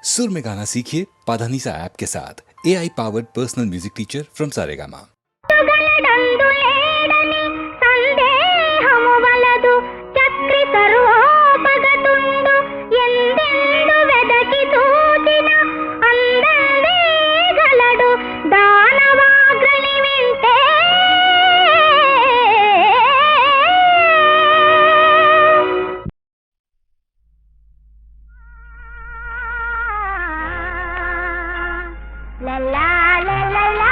सुर में गाना सीखिए पाधानीसा ऐप के साथ AI powered personal music teacher from Saregama. గలడందులేడని సందేహము వలదు చక్రి సర్వోపగతుండు ఎందెందు వెదకి తూచిన అందరే గలడు దానవాగ్రని వింటే లలా లలా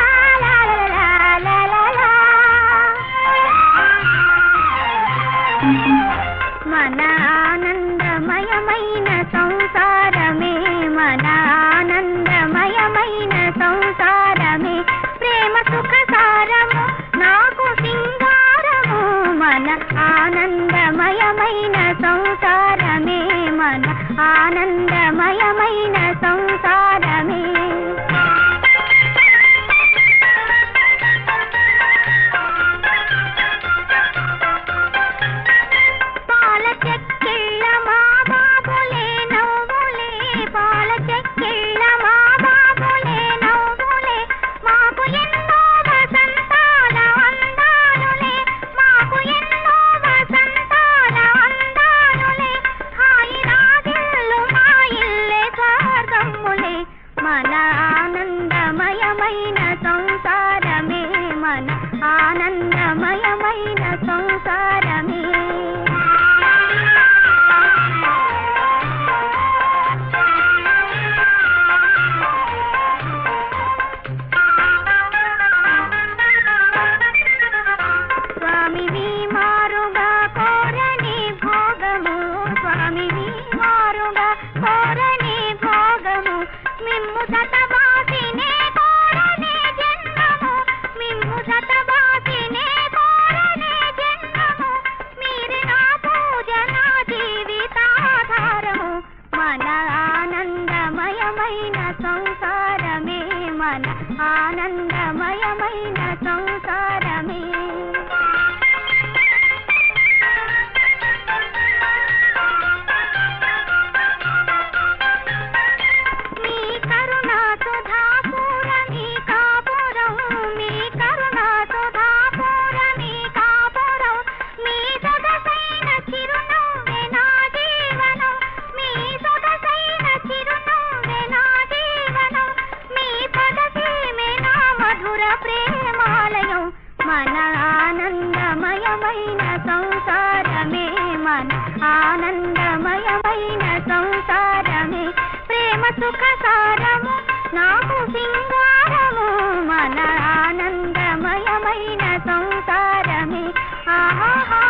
మన ఆనందమయమైన సంసారమే మన ఆనందమయమైన సంసారమే ప్రేమ సుఖ సారము నాకు సింగారము మన ఆనందమయమైన సంసారమే మన ఆనందమయమైన సంసారమే మన ఆనందమయమైన సంసారమే మన ఆనందమయమైన సంసారమే స్వామివి మారుగా కోరని భోగము స్వామివి మారుగా కోరని భోగము మిమ్ము సతవాసినే కోరనే జన్మము మిమ్ము సతవాసినే కోరనే జన్మము మీరు నా పూజ నా జీవితాధారము మన ఆనందమయమైన సంసారమే మన ఆనందమయమైన సంసారమే మన ఆనందమయమైన సంసారమే మన ఆనందమయమైన సంసారమే ప్రేమ సుఖ సారము నాకు సింగారము మన ఆనందమయమైన సంసారమే ఆహా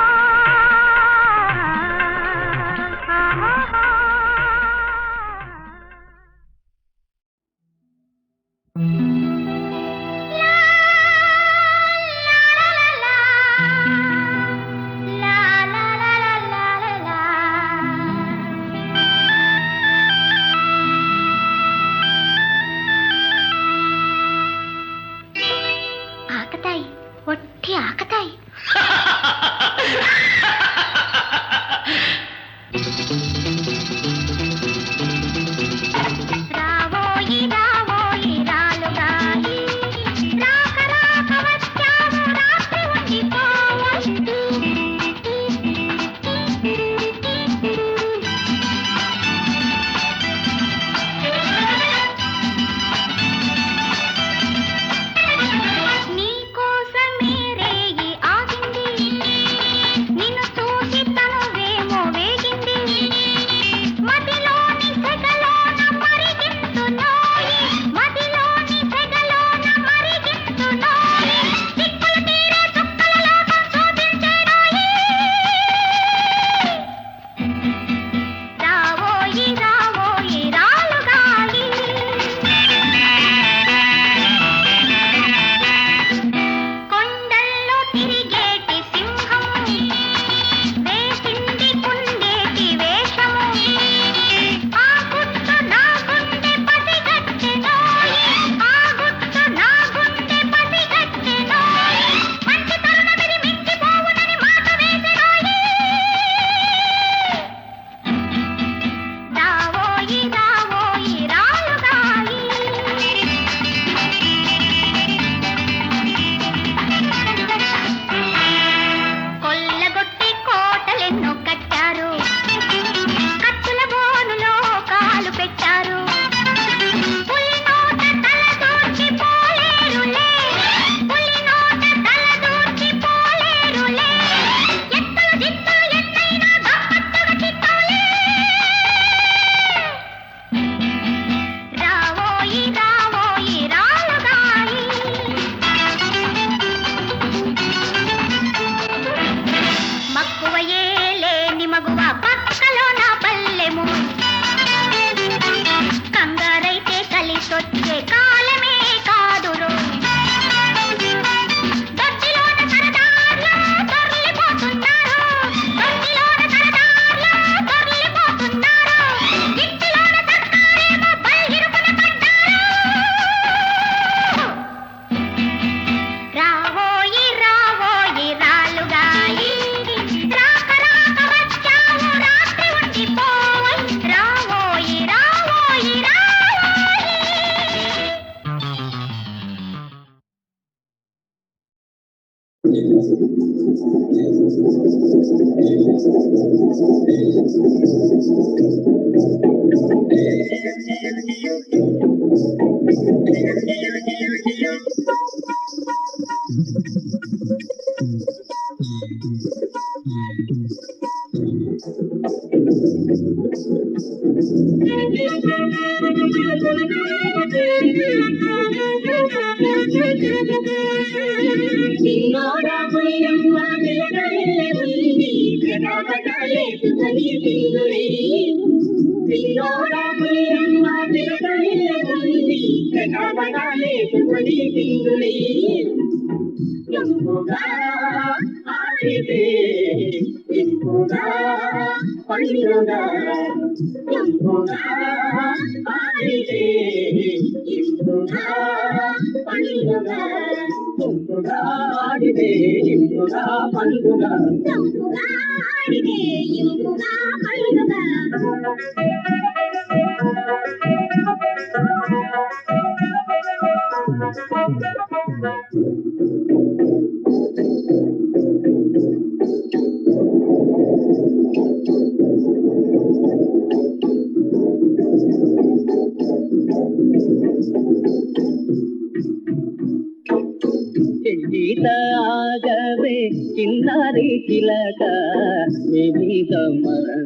గీతాగవే చిన్నారి చిలక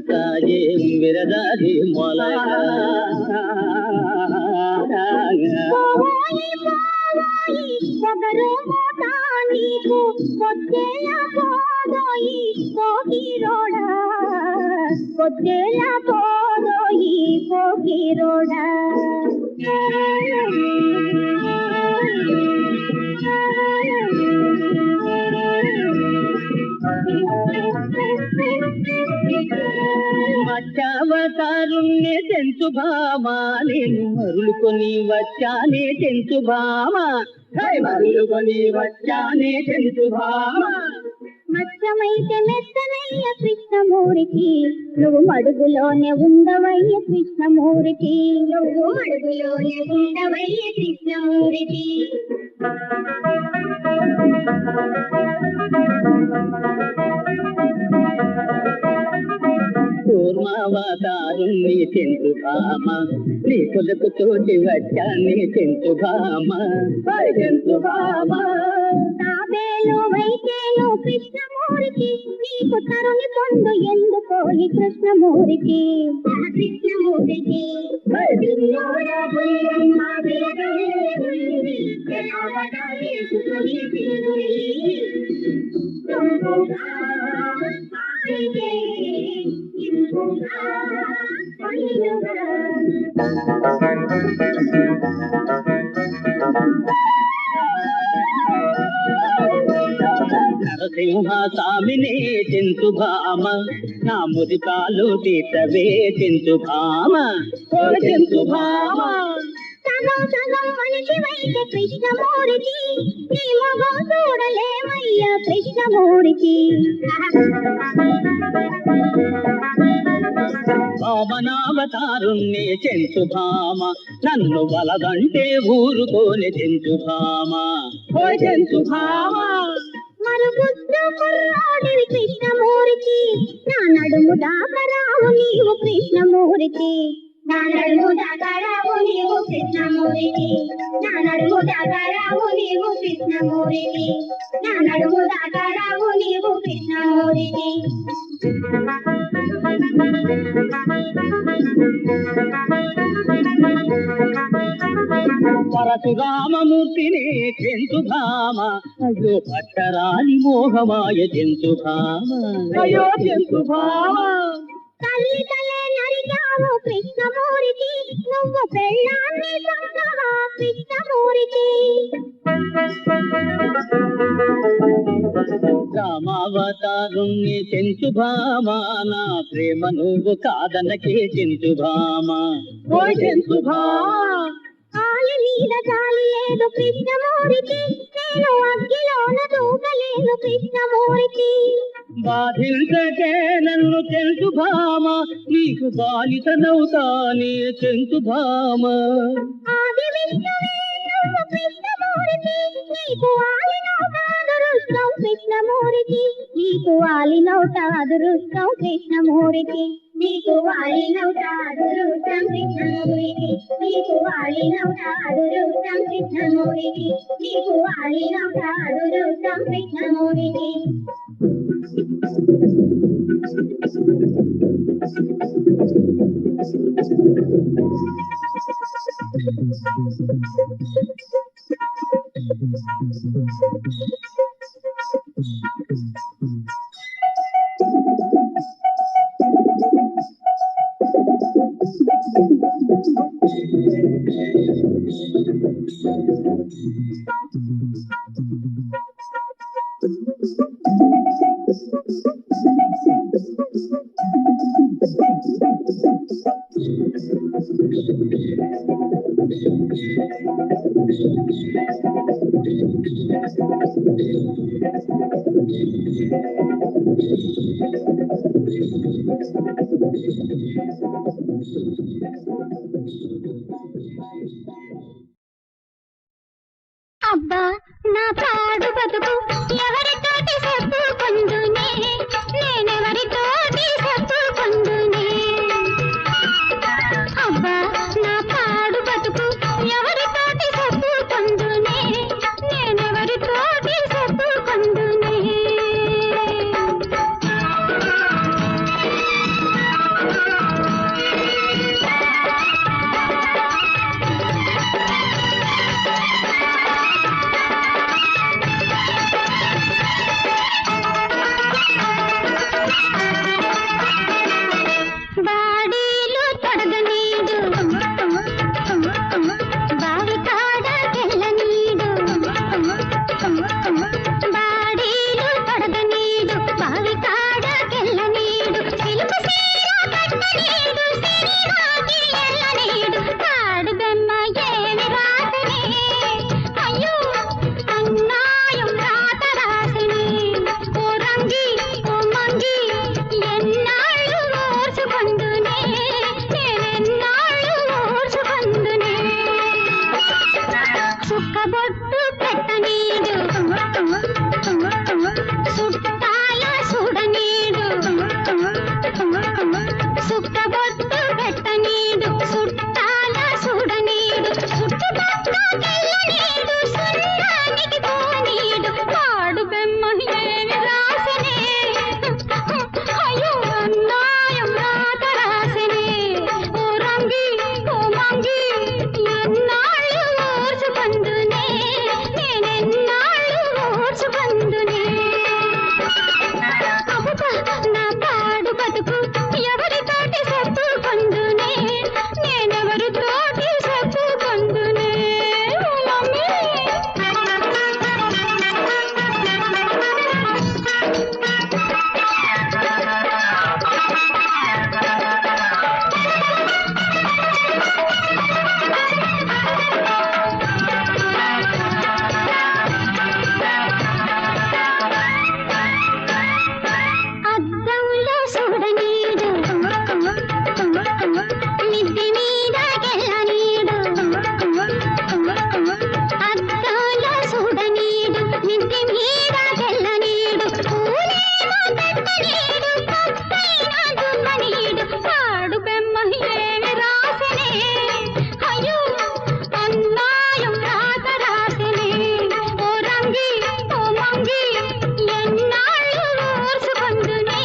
సాగే విరదాది మొలక మచ్చావతారుణ్ణి తెంచు భామా నేను మరులుకొని వచ్చానే తెంచు భామా మరులుకొని వచ్చానే తెంచు భామా మచ్చమైతే మెత్తనయ్య కృష్ణమూరికి నువ్వు మడుగులోనే ఉండవయ్య కృష్ణమూరికి నువ్వు మడుగులోనే ఉండవయ్య కృష్ణమూరికి కూర్మావతారుణ్ణి తెంచు భామా నీ కొలకు తోటి వచ్చానే తెంచు భామా తెంచు భామా తాబేలు వైతేను కృష్ణమూరికి నీకు తరుణి పొందు ఎందుకో ఈ కృష్ణమూరికి కృష్ణమూరికి నరసింహ స్వామిని తెంచు భామ నా ముదికాలు తీర్చవే తెంచు భామ తెంచు భామ సగం సగం మనిషివైతే కృష్ణమూరికి నీ మొగం చూడలేమయ్యా కృష్ణమూరికి వామనావతారుణ్ణి చెంచు భామ నన్ను వలదంటే ఊరుకోని చెంచు భామ చెంచు భామ మరుగుద్దు కుర్రాడివి కృష్ణమూరికి నా నడుము దాకరావు నీవు కృష్ణమూరికి నా నడుము దాకరావు నీవు కృష్ణమూరికి నా నడుము దాకరావు నీవు కృష్ణమూరికి నా నడుము దాకరావు నీవు కృష్ణమూరికి పరశురామమూర్తిని చెంచు భామ అయ్యో పట్టరాని మోహమాయ చెంచు భామ అయ్యో చెంచు భామ తల్లి తలే నరిగావు కృష్ణమూరికి నువ్వు పెళ్ళాన్ని సంగహా కృష్ణమూరికి రామావతారుణ్ణి చెంచు భామ నా ప్రేమ నువ్వు కాదనకే చెంచు భామ చెంచు భామ ఆలి మీద జాలి లేదు కృష్ణమూరికి నేను అగ్గిలోన దూకలేను కృష్ణమూరికి బాధించకే నన్ను చెంచు భామ నీకు బాలితనవుతానే చెంచు భామ ఆది విష్ణువే నువ్వు కృష్ణమూర్తి నీకు వాలినౌట అదృష్టం కృష్ణమూర్తి నీకు వాలినౌట అదృష్టం కృష్ణమూర్తి నీకు వాలినౌట అదృష్టం కృష్ణమూర్తి నీకు వాలినౌట అదృష్టం కృష్ణమూర్తి నీకు వాలినౌట అదృష్టం కృష్ణమూర్తి అబ్బా నా పాడు బతుకు ఎవరితోటి చెప్పుకుందునే నేనెవరితోటి చెప్పుకుందునే అబ్బా నా పాడు బతుకు ఎవరితోటి చెప్పుకుందునే నేనెవరితోటి చెప్పుకుందునే బాడీలు తొడగనీడు బావి కాడ తెల్లనీడు బాడీలు తొడగనీడు బావి కాడ తెల్లనీడు సిలుకు సీర కట్టనీడు సిరివాకి ఎల్లనీడు పాడు బెమ్మ ఏమి రాసనే అయ్యో అన్నాయం రాత రాసనే ఓ రంగి ఓ మంగి ఎన్నాళ్ళు ఓర్చుకొందునే నేనెన్నాళ్ళు ఓర్చుకొందునే చుక్కబొట్టు పెట్టనీడు చుట్టాల చూడనీడు చుక్కబొట్టు పెట్టనీడు చుట్టాల చూడనీడు చుట్టుపక్కకెళ్ళనీడు సున్నానికి పోనీడు పాడు బెమ్మ ఏమి రాసనే అయ్యో అన్నాయం రాత రాసనే ఓ రంగి ఓ మంగి ఎన్నాళ్ళు ఓర్చుకొందునే నేనెన్నాళ్ళు ఓర్చుకొందునే అబ్బా నా పాడు బతుకు ఎవరితోటి చెప్పుకొందునే నేనెవరితోటి చెప్పుకొందునే మమ్మీ అద్దంలో చూడనీడు మిద్ది మీద గెల్లనీడు అద్దంలో చూడనీడు మిద్ది మీద గెల్లనీడు పూలేమో పెట్టనీడు పక్కైన దుమ్మనీడు పాడు బెమ్మ ఏమి రాసనే అయ్యో అన్నాయం రాత రాసనే ఓ రంగి ఓ మంగి ఎన్నాళ్ళు ఓర్చుకొందునే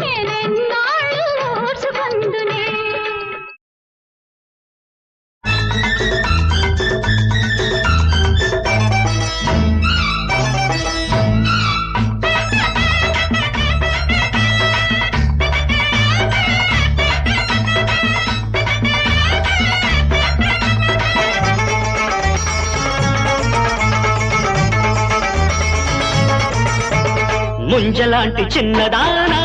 నేనెన్నాళ్ళు ఓర్చుకొందునే ముంజలాంటి చిన్నదానా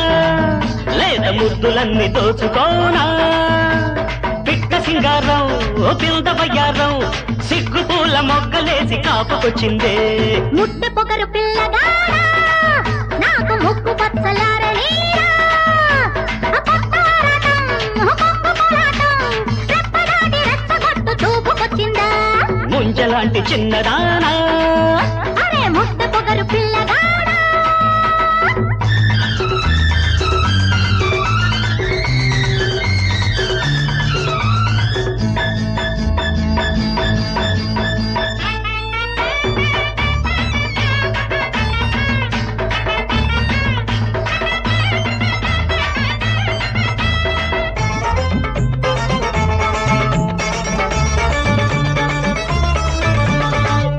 లేత ముద్దులన్నీ దోచుకోనా పిక్క సింగారం ఓ పిల్ద బయ్యారం సిగ్గు పూల మొగ్గలేసి కాపుకొచ్చిందే ముట్టె పొగరు పిల్లగాడా నాకు ముక్కు పచ్చలారనీరా ముంజల ముంజలాంటి చిన్నదానా అరే ముట్ట పొగరు పిల్లగాడా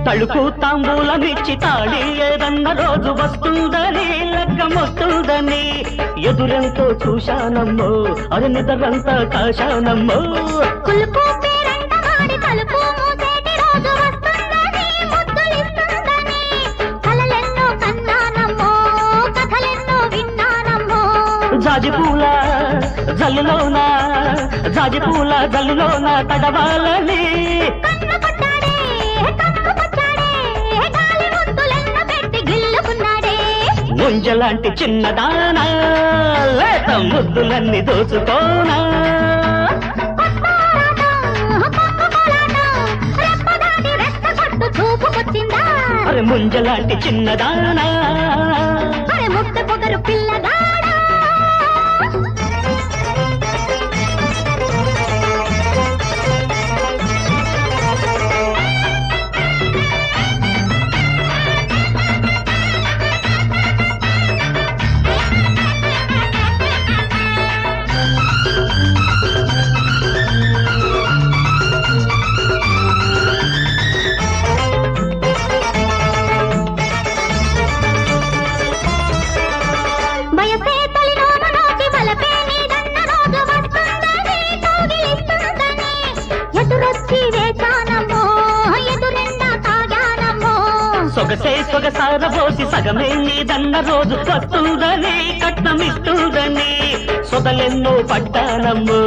తలుపు తాంబూలమిచ్చి తాళి ఏదన్న రోజు వస్తుందని లగ్గమొస్తుందని ఎదురెంతో చూశానమ్మో అది నిద్రంతా కాశానమ్మో కులుపు పేరంట వాడి తలుపు మూసేటి రోజు వస్తుందని ముద్దులిస్తుందని కలలెన్నో కన్నానమ్మో కథలెన్నో విన్నానమ్మో జాజిపూల జల్లులోన తడవాలని కన్ను పట్టాడే గాలి ముద్దులెన్న పెట్టి గిల్లుకున్నాడే ముంజలాంటి చిన్నదానా లేత ముద్దులన్నీ దోచుకోనా చూపుకొచ్చిందా అరే ముంజలాంటి చిన్నదానా అరే ముట్ట పొగరు పిల్లగాడా బయసే తలినోమ నోటి బలపే నీదన్న రోజు వస్తుందని కౌగిలిస్తుందని ఎదురొచ్చి వేచానమ్మో ఎదురెండా తాగానమ్మో సొగసార పోసి సగమే నీదన్న రోజు వస్తుందని కట్నమిస్తుందని సొగలెన్నో పడ్డానమ్మో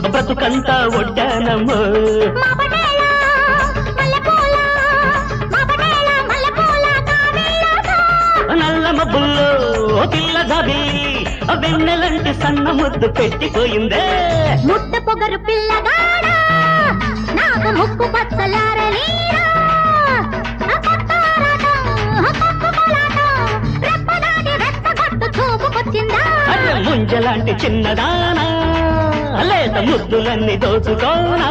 బ్రతుకంతా ఒడ్డానమ్మో నల్ల మబ్బుల్లో పిల్ల జాబిల్లి వెన్నెలంటి సన్న ముద్దు పెట్టిపోయిందే ముట్ట పొగరు పిల్లగాడా నాకు ముక్కు పచ్చలారలీరా చూపుకొచ్చిందా అరే ముంజలాంటి చిన్నదానా లేత ముద్దులన్నీ దోచుకోనా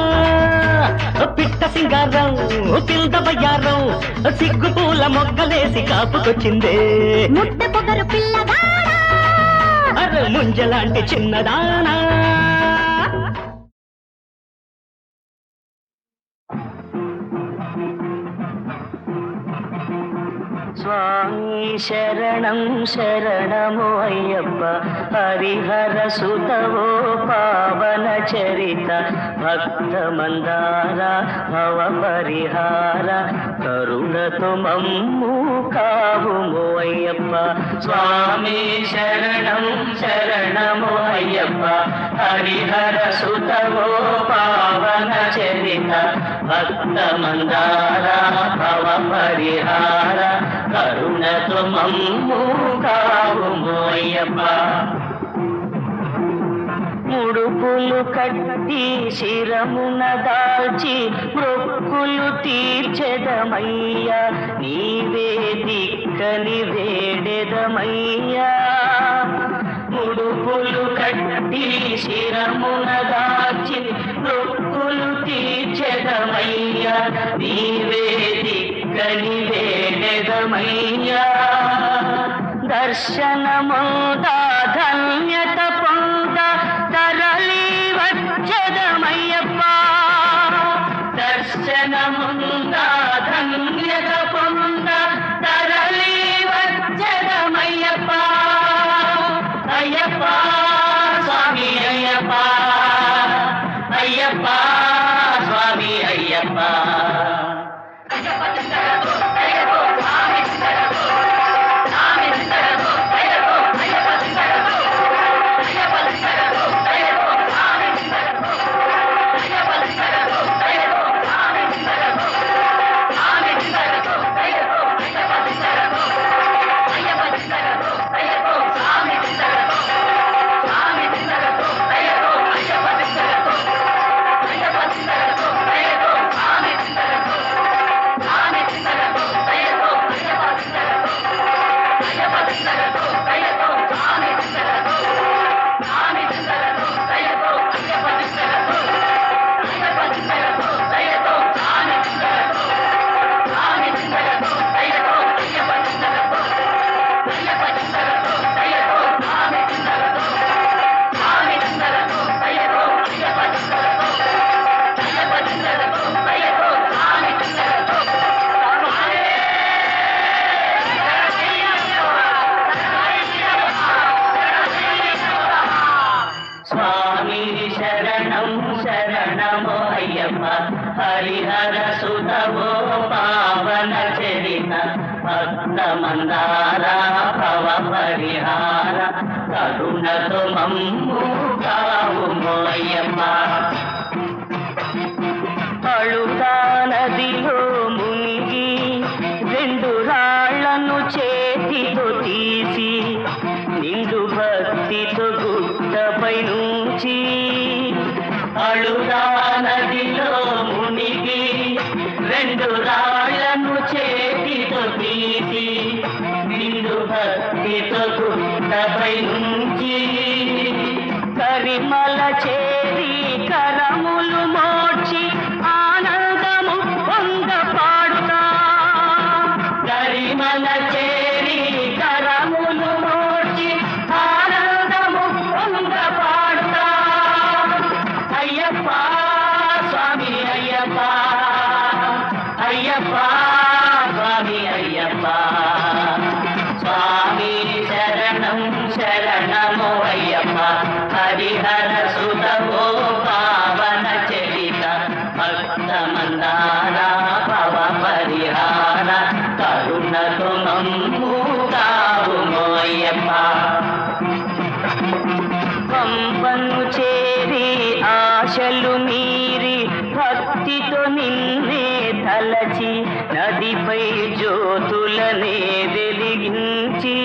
పిట్ట సింగారం పిల్ద బయ్యారం సిగ్గు పూల మొగ్గలేసి కాపుకొచ్చిందే ముట్ట పొగరు పిల్లగాడా అరే ముంజలాంటి చిన్నదానా స్వామి శరణం శరణము అయ్యప్ప హరిహర సుతవో పావన చరిత భక్త మందార భవ పరిహార కరుణతో మమ్ము కావుము అయ్యప్ప స్వామి శరణం శరణము అయ్యప్ప హరిహర సుతవో పావన చరిత భక్త మందార భవ పరిహార కరుణతో మమ్ము కావుము అయ్యప్ప ముడుపులు కట్టి శిరమున దాల్చి మొక్కులు తీర్చెదమయ్యా నీవే దిక్కని వేడెదమయ్యా ముడుపులు కట్టి శిరమున దాల్చి మొక్కులు తీర్చెదమయ్యా నీవే దిక్కని వేడెదమయ్యా దర్శనముదా ధన్యత పొంద తరలి వచ్చదమయ్యప్ప దర్శనముదా ధన్యత పొంద తరలి వచ్చదమయ్యప్ప అయ్యప్ప స్వామి అయ్యప్ప అయ్యప్ప స్వామి అయ్యప్ప హరిహర సుతవో పావన చరిత భక్త మందార భవ పరిహార కరుణతో మమ్ము కావుమో అయ్యప్ప. అళుతా నదిలో మునిగి రెండు రాళ్లను చేతితో తీసి నిండు భక్తితో గుట్టపై నుంచి అళుతా నదిలో మునిగి రెండు రాళ్లను చేతితో తీసి నిండు భక్తితో గుట్టపై నుంచి కరిమల చేరి కరములు మోడ్చి ఆనందము పొంద పాడుతా. కరిమల చేరి కరములు మోడ్చి ఆనందము పొంద పాడుతా. అయ్యప్ప స్వామి అయ్యప్ప, అయ్యప్ప స్వామి అయ్యప్ప. స్వామి శరణం శరణమో అయ్యప్ప. హరిహర సుతవో పావన చరిత భక్త మందార భవ పరిహార కరుణతో మమ్ము కావుమో అయ్యప్ప. పంపను చేరి ఆశలు మీరి భక్తితో నిన్నే తలచి నదిపై జ్యోతులనే వెలిగించి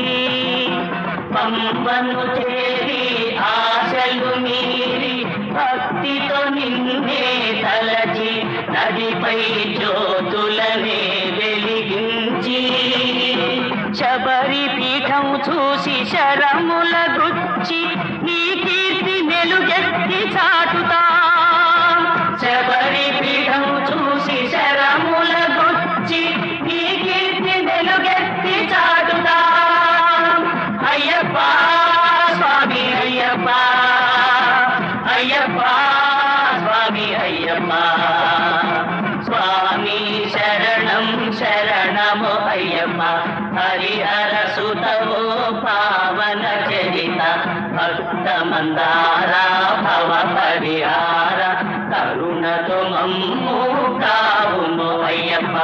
పంపను చేరి ఆశలు మీరి భక్తితో నిన్నే తలచి నదిపై జ్యోతులనే వెలిగించి శబరి పీఠం చూసి శరముల గుచ్చి నీ కీర్తి మెలుగెత్తి చాటుతా. శబరి పీఠం చూసి శరముల గుచ్చి నీ కీర్తి మెలుగెత్తి చాటుతా. అయ్యప్ప స్వామి అయ్యప్ప, అయ్యప్ప స్వామి అయ్యప్ప. స్వామి శరణం శరణమో అయ్యప్ప. హరిహర సుతవో పావన చరిత భక్త మందార భవ పరిహార కరుణతో మమ్ము కావుమో అయ్యప్ప.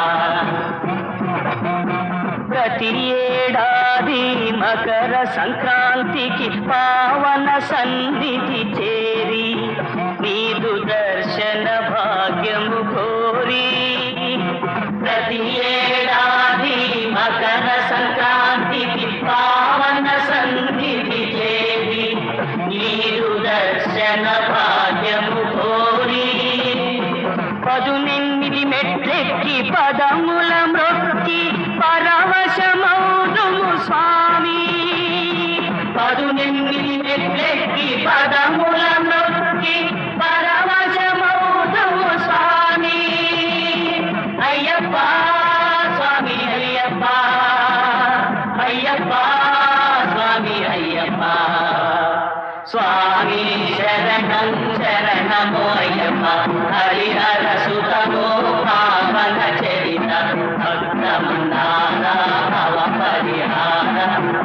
ప్రతి ఏడాది మకర సంక్రాంతికి పావన సన్నిధి చేరి నీదు దర్శన భాగ్యము కోరి ప్రతి ఏడాది మకర సంక్రాంతికి పావన సన్నిధి చేరి నీదు దర్శన భాగ్యము కోరి 18 మెట్లెక్కి పదముల మ్రొక్కి పరవశమౌదుము స్వామి. 18 మెట్లెక్కి పదముల మ్రొక్కి పరవశమౌదుము స్వామి. అయ్యప్ప స్వామి అయ్యప్ప, అయ్యప్ప స్వామి అయ్యప్ప. స్వామి శరణం శరణమో అయ్యప్ప. హరిహర సుతమో పావన చరిత భక్త మందార భవ పరిహార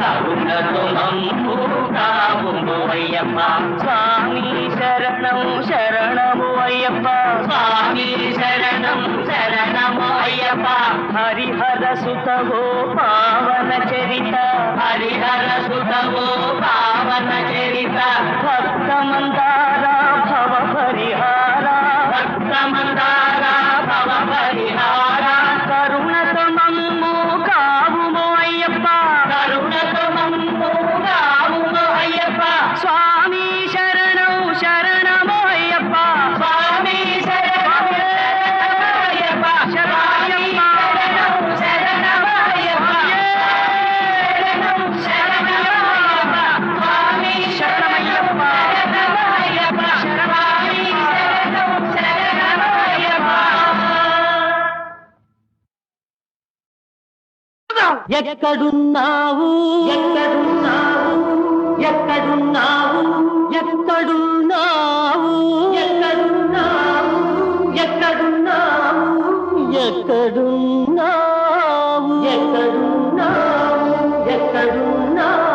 కరుణతో మమ్ము కావుమో అయ్యప్ప. స్వామి శరణం శరణమో అయ్యప్ప. స్వామి శరణం శరణమో అయ్యప్ప. హరిహర సుతవో పావన చరిత, హరిహర సుతవో పావన చరిత భక్త మందార భవ పరిహార, భక్త మందార భవ పరిహార కరుణతో మమ్ము కావుమో అయ్యప్ప. కరుణతో మమ్ము కావుమో అయ్యప్ప. స్వామి శరణం శరణమో అయ్యప్ప. స్వామి శరణం అయ్యప్ప. శరణం శరణమో అయ్యప్ప. శరణం శరణమో అయ్యప్ప. స్వామి శరణమయ్యప్ప. శరణమయ్యప్ప. స్వామి శరణం శరణమో అయ్యప్ప. ఎక్కడున్నావు ఎక్కడున్నావు ఎక్కడున్నావు ఎక్కడున్నావు ఎక్కడున్నావు ఎక్కడున్నావు ఎక్కడున్నావు ఎక్కడున్నావు ఎక్కడున్నావు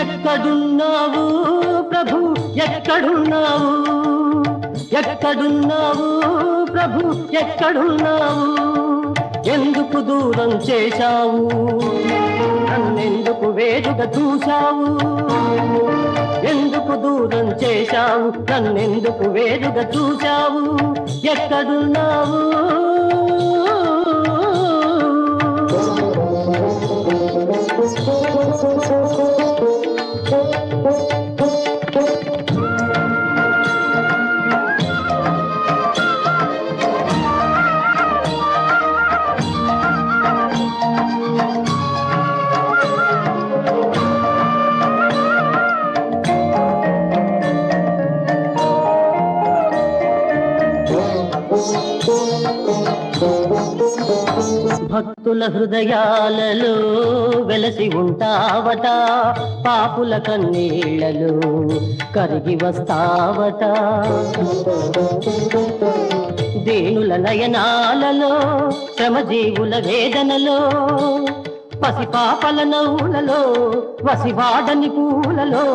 ఎక్కడున్నావు ప్రభు ఎక్కడున్నావు ఎక్కడ ఎక్కడున్నావు ప్రభు ఎక్కడున్నావు ఎందుకు దూరం చేశావు నన్నెందుకు వేడుగా చూశావు ఎందుకు దూరం చేశావు నన్నెందుకు వేడుగా చూశావు ఎక్కడున్నావు భక్తుల హృదయాలలో వెలసి ఉంటావట పాపుల కన్నీళ్లలో కరిగి వస్తావట దేనుల నయనాలలో శ్రమజీవుల వేదనలో పసిపాపల నవ్వులలో వసివాడని పూలలో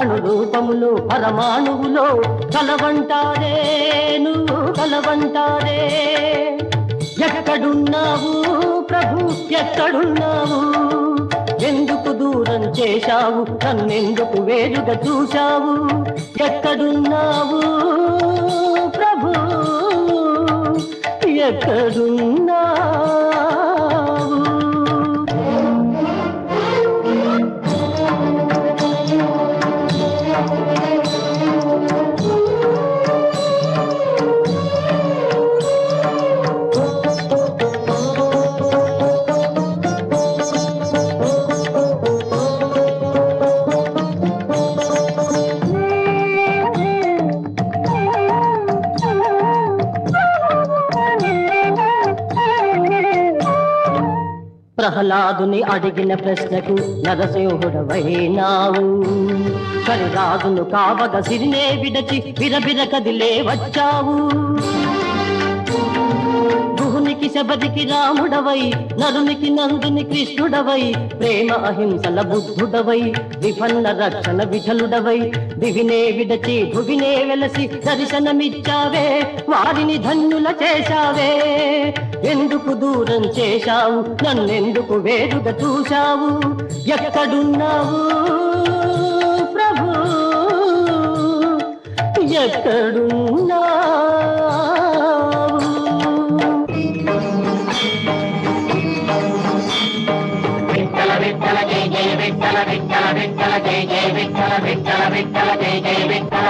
అణురూపములో పరమాణువులో కలవంటారే నువ్వు కలవంటారే ఎక్కడున్నావు ప్రభు ఎక్కడున్నావు ఎందుకు దూరం చేశావు నన్నెందుకు వేరుగా చూశావు ఎక్కడున్నావు ప్రభు ఎక్కడున్నావు ప్రహ్లాదుని అడిగిన ప్రశ్నకు నరసింహుడవైనావు కరిరాజును కావగ సిరినే విడచి బిరబిర కదిలే వచ్చావు గుహునికి శబరికి రాముడవై నరునికి నందుని కృష్ణుడవై ప్రేమ అహింసల బుద్ధుడవై విపన్న రక్షణ విఠలుడవై దివినే విడచి భువినే వెలసి దర్శనమిచ్చావే వారిని ధన్యుల చేశావే ఎందుకు దూరం చేశావు నన్నెందుకు వేరుగా చూశావు ఎక్కడున్నావు ప్రభు ఎక్కడున్నావు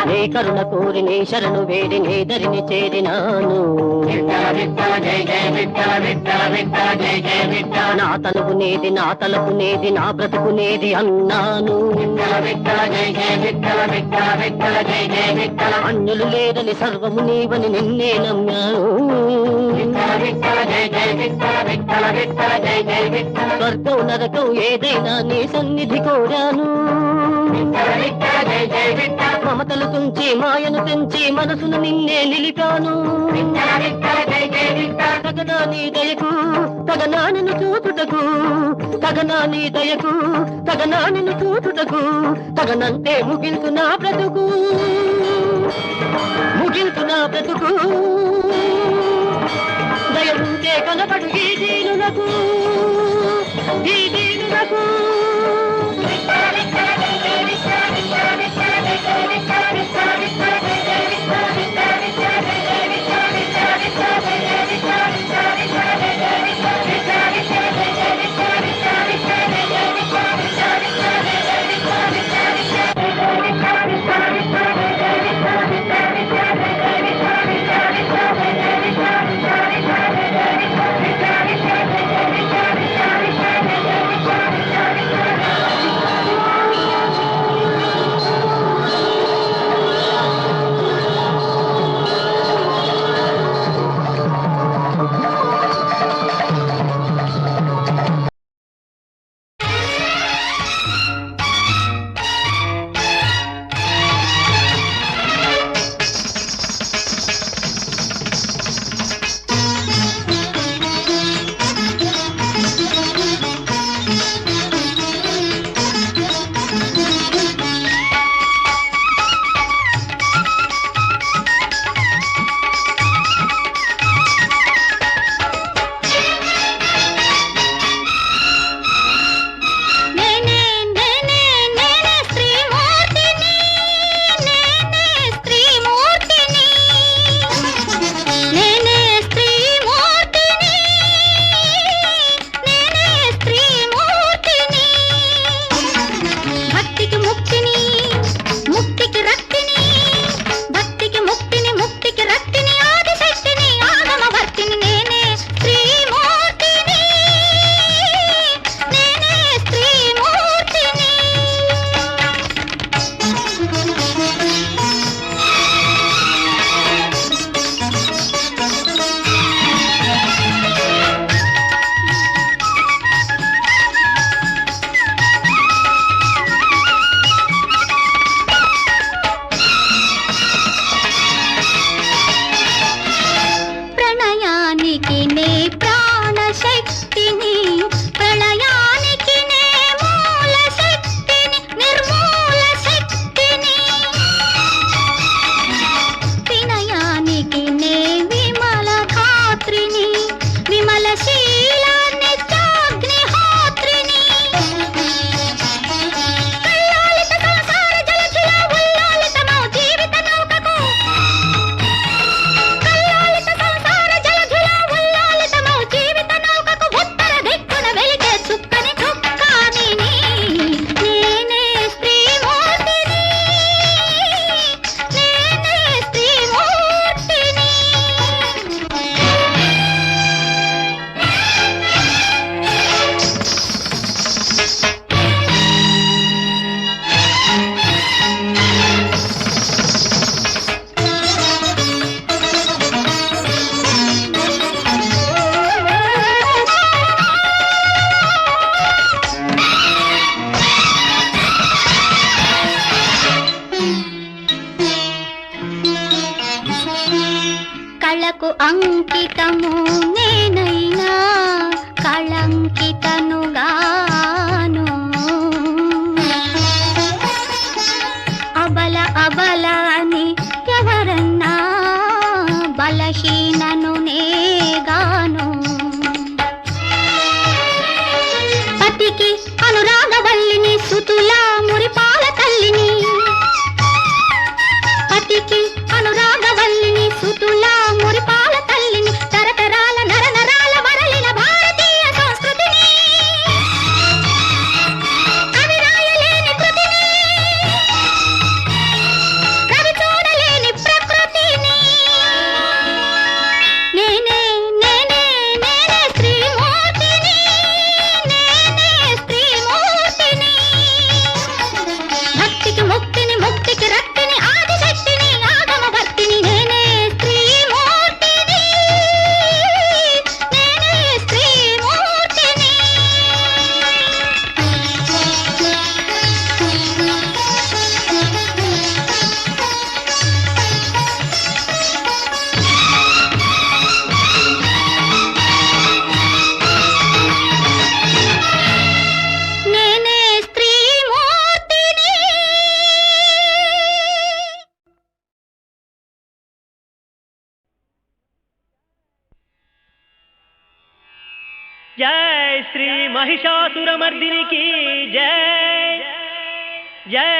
నీ కరుణ కోరి నీ శరణు వేడి నీ దరిని చేరినాను నా తలుపు నేది నా తలుపు నేది నా బ్రతుకు నేది అన్నాను అన్యులు లేదని సర్వము నీవని నిన్నే నమ్మాను స్వర్గం నరకం ఏదైనా నీ సన్నిధి కోరాను మమతలు తుంచి మాయను తెంచి మనసును నిన్నే నిలిపాను తగనా నీ దయకు తగనా నిన్ను చూచుటకు తగనా నీ దయకు తగనా నిన్ను చూచుటకు తగనంటే ముగించు నా బ్రతుకు ముగించు నా బ్రతుకు దయవుంటే కనపడు ఈ దీనులకు ఈ దీనులకు కళకు అంకితము నేనైనా కళంకితనుగాను అబల అబల అని ఎవరన్నా బలహీనను నేగాను పతికి అనురాగవల్లిని సుతుల మురిపాల తల్లిని పతికి అనురాగవల్లిని సుతుల మురిపాల తల్లిని తరతరాల నరనరాల మరలిన భారతీయ సంస్కృతిని అవిరాయలేని కృతిని రవి చూడలేని ప్రకృతిని నేనే నేనే నేనే శ్రీమూర్తిని నేనే శ్రీమూర్తిని భక్తికి ముక్తిని ముక్తికి రక్తిని ఆదిశక్తిని ఆగమ భక్తిని నేనే శ్రీమూర్తిని నేనే శ్రీమూర్తిని నేనే స్త్రీమూర్తిని జై శ్రీ మహిషాసురమర్దినికి జై జై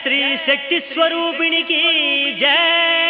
శ్రీ శక్తి స్వరూపిణికి జై